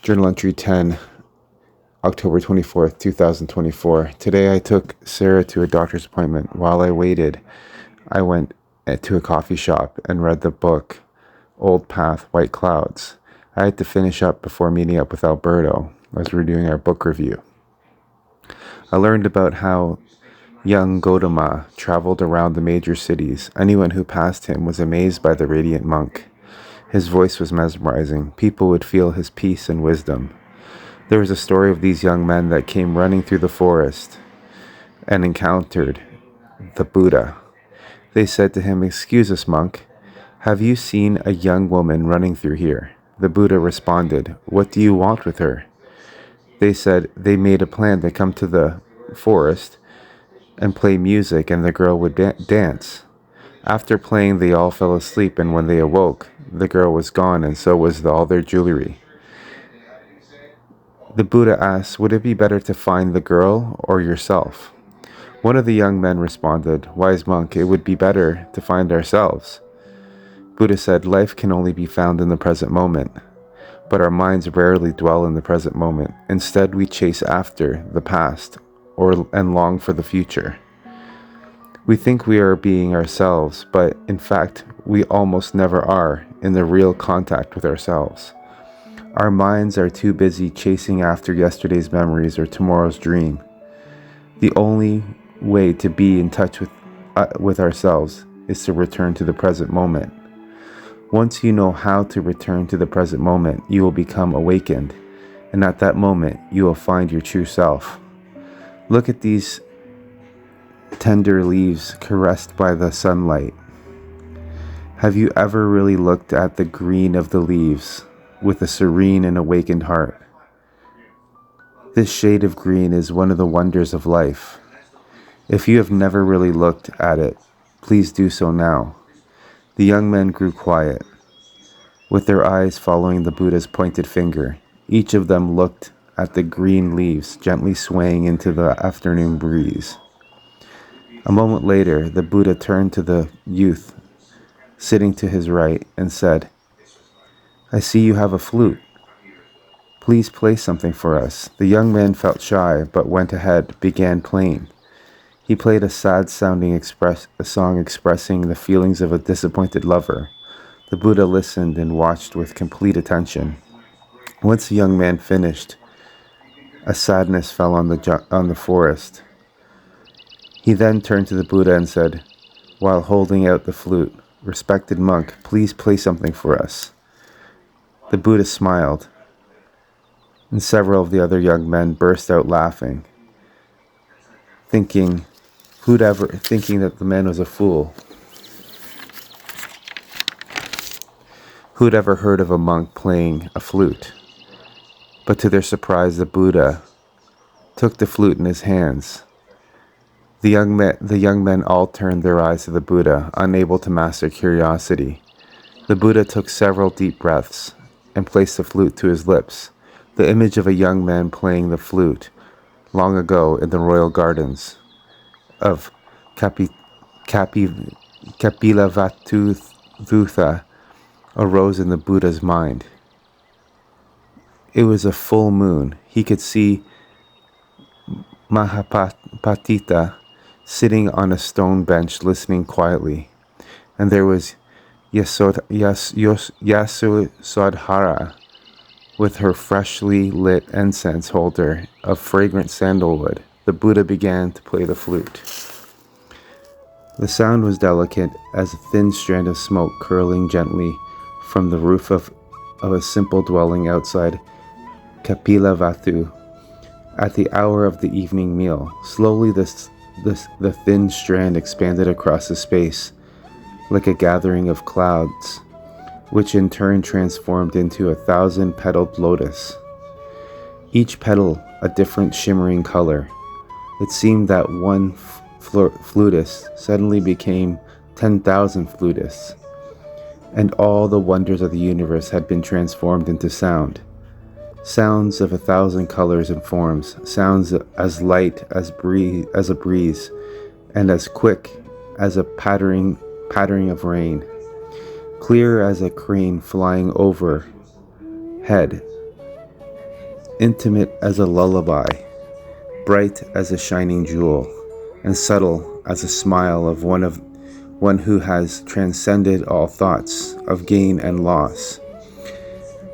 Journal entry 10, October 24th, 2024. Today I took Sarah to a doctor's appointment. While I waited, I went to a coffee shop and read the book, Old Path, White Clouds. I had to finish up before meeting up with Alberto as we were doing our book review. I learned about how young Gautama traveled around the major cities. Anyone who passed him was amazed by the radiant monk. His voice was mesmerizing. People would feel his peace and wisdom. There was a story of these young men that came running through the forest and encountered the Buddha. They said to him, "Excuse us, monk. Have you seen a young woman running through here?" The Buddha responded, "What do you want with her?" They said they made a plan to come to the forest and play music, and the girl would dance. After playing, they all fell asleep, and when they awoke, the girl was gone, and so was all their jewelry. The Buddha asked, "Would it be better to find the girl or yourself?" One of the young men responded, "Wise monk, it would be better to find ourselves." Buddha said, "Life can only be found in the present moment, but our minds rarely dwell in the present moment. Instead, we chase after the past and long for the future. We think we are being ourselves, but in fact, we almost never are in the real contact with ourselves. Our minds are too busy chasing after yesterday's memories or tomorrow's dream. The only way to be in touch with ourselves is to return to the present moment. Once you know how to return to the present moment, you will become awakened, and at that moment, you will find your true self. Look at these tender leaves caressed by the sunlight. Have you ever really looked at the green of the leaves with a serene and awakened heart? This shade of green is one of the wonders of life. If you have never really looked at it, please do so now." The young men grew quiet, with their eyes following the Buddha's pointed finger. Each of them looked at the green leaves gently swaying into the afternoon breeze. A moment later, the Buddha turned to the youth sitting to his right and said, "I see you have a flute. Please play something for us." The young man felt shy, but went ahead, began playing. He played a sad-sounding song expressing the feelings of a disappointed lover. The Buddha listened and watched with complete attention. Once the young man finished, a sadness fell on the forest. He then turned to the Buddha and said, while holding out the flute, "Respected monk, please play something for us." The Buddha smiled, and several of the other young men burst out laughing, thinking that the man was a fool. Who'd ever heard of a monk playing a flute? But to their surprise, the Buddha took the flute in his hands. The young men all turned their eyes to the Buddha, unable to master curiosity. The Buddha took several deep breaths and placed the flute to his lips. The image of a young man playing the flute long ago in the royal gardens of Kapilavatthu arose in the Buddha's mind. It was a full moon. He could see Mahapatita sitting on a stone bench listening quietly, and there was Yasodhara with her freshly lit incense holder of fragrant sandalwood. The Buddha began to play the flute. The sound was delicate as a thin strand of smoke curling gently from the roof of a simple dwelling outside Kapilavatthu at the hour of the evening meal. Slowly the thin strand expanded across the space like a gathering of clouds, which in turn transformed into 1,000-petaled lotus. Each petal a different shimmering color. It seemed that one flutist suddenly became 10,000 flutists, and all the wonders of the universe had been transformed into sound. Sounds of 1,000 colors and forms, sounds as light as a breeze, and as quick as a pattering of rain, clear as a crane flying overhead, intimate as a lullaby, bright as a shining jewel, and subtle as a smile of one who has transcended all thoughts of gain and loss.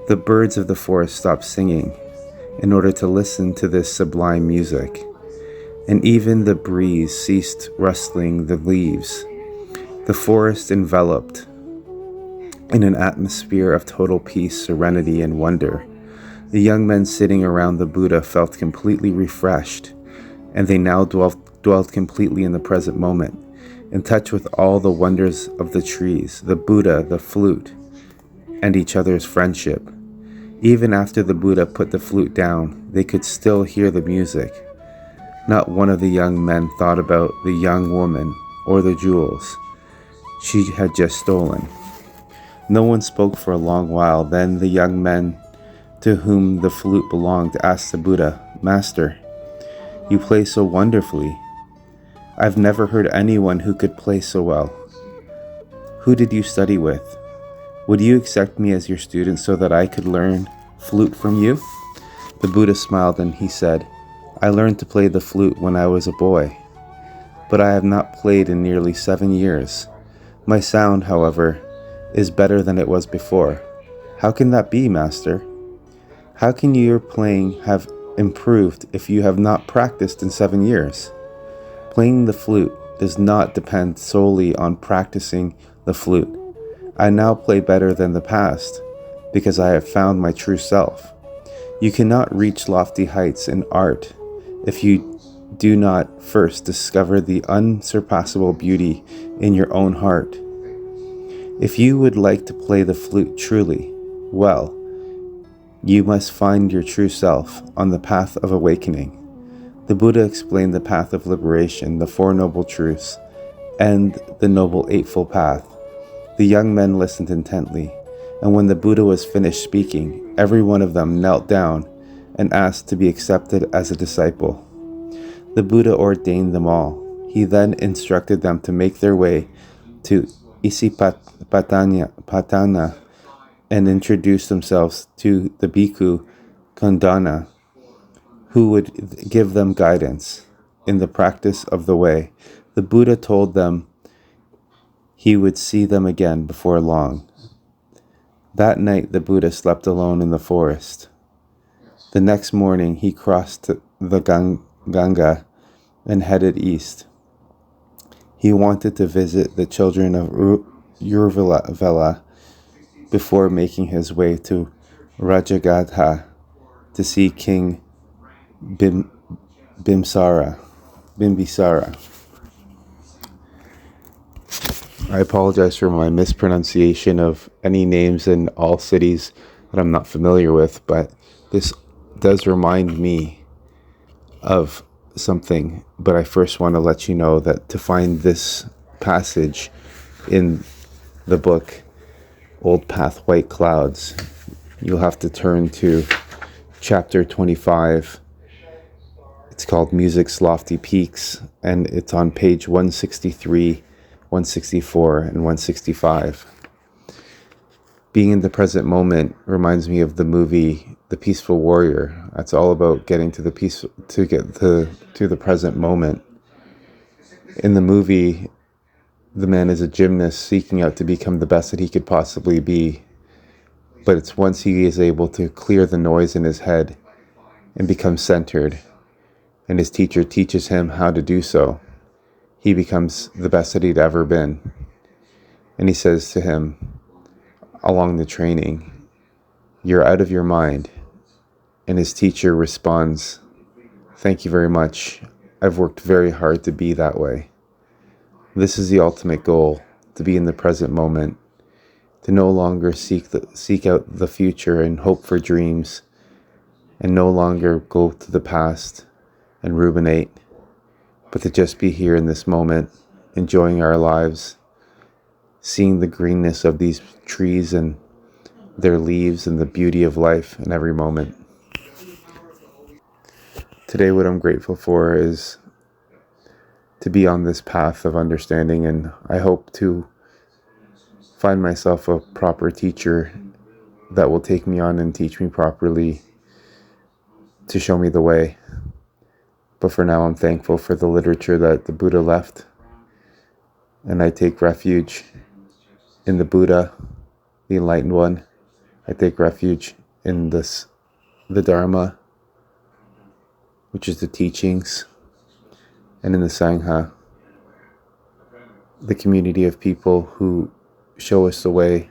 The birds of the forest stopped singing in order to listen to this sublime music, and even the breeze ceased rustling the leaves. The forest enveloped in an atmosphere of total peace, serenity, and wonder. The young men sitting around the Buddha felt completely refreshed, and they now dwelt completely in the present moment, in touch with all the wonders of the trees, the Buddha, the flute, and each other's friendship. Even after the Buddha put the flute down, they could still hear the music. Not one of the young men thought about the young woman or the jewels she had just stolen. No one spoke for a long while. Then the young men to whom the flute belonged asked the Buddha, "Master, you play so wonderfully. I've never heard anyone who could play so well. Who did you study with? Would you accept me as your student so that I could learn flute from you?" The Buddha smiled and he said, "I learned to play the flute when I was a boy, but I have not played in nearly 7 years. My sound, however, is better than it was before." "How can that be, Master? How can your playing have improved if you have not practiced in 7 years?" "Playing the flute does not depend solely on practicing the flute. I now play better than the past because I have found my true self. You cannot reach lofty heights in art if you do not first discover the unsurpassable beauty in your own heart. If you would like to play the flute truly well, you must find your true self on the path of awakening." The Buddha explained the path of liberation, the Four Noble Truths, and the Noble Eightfold Path. The young men listened intently, and when the Buddha was finished speaking, every one of them knelt down and asked to be accepted as a disciple. The Buddha ordained them all. He then instructed them to make their way to Isipatana and introduce themselves to the Bhikkhu Kondana, who would give them guidance in the practice of the way. The Buddha told them he would see them again before long. That night the Buddha slept alone in the forest. The next morning he crossed the Ganga and headed east. He wanted to visit the children of Uruvela before making his way to Rajagadha to see King Bimbisara. I apologize for my mispronunciation of any names in all cities that I'm not familiar with, but this does remind me of something. But I first want to let you know that to find this passage in the book Old Path, White Clouds, you'll have to turn to chapter 25. It's called Music's Lofty Peaks, and it's on page 163, 164, and 165. Being in the present moment reminds me of the movie The Peaceful Warrior. That's all about getting to the present moment. In the movie, the man is a gymnast seeking out to become the best that he could possibly be. But it's once he is able to clear the noise in his head and become centered, and his teacher teaches him how to do so, he becomes the best that he'd ever been. And he says to him along the training, "You're out of your mind." And his teacher responds, "Thank you very much. I've worked very hard to be that way." This is the ultimate goal, to be in the present moment, to no longer seek out the future and hope for dreams, and no longer go to the past and ruminate, but to just be here in this moment, enjoying our lives, seeing the greenness of these trees and their leaves and the beauty of life in every moment. Today, what I'm grateful for is to be on this path of understanding, and I hope to find myself a proper teacher that will take me on and teach me properly to show me the way. But for now, I'm thankful for the literature that the Buddha left. And I take refuge in the Buddha, the Enlightened One. I take refuge in the Dharma, which is the teachings, and in the Sangha, the community of people who show us the way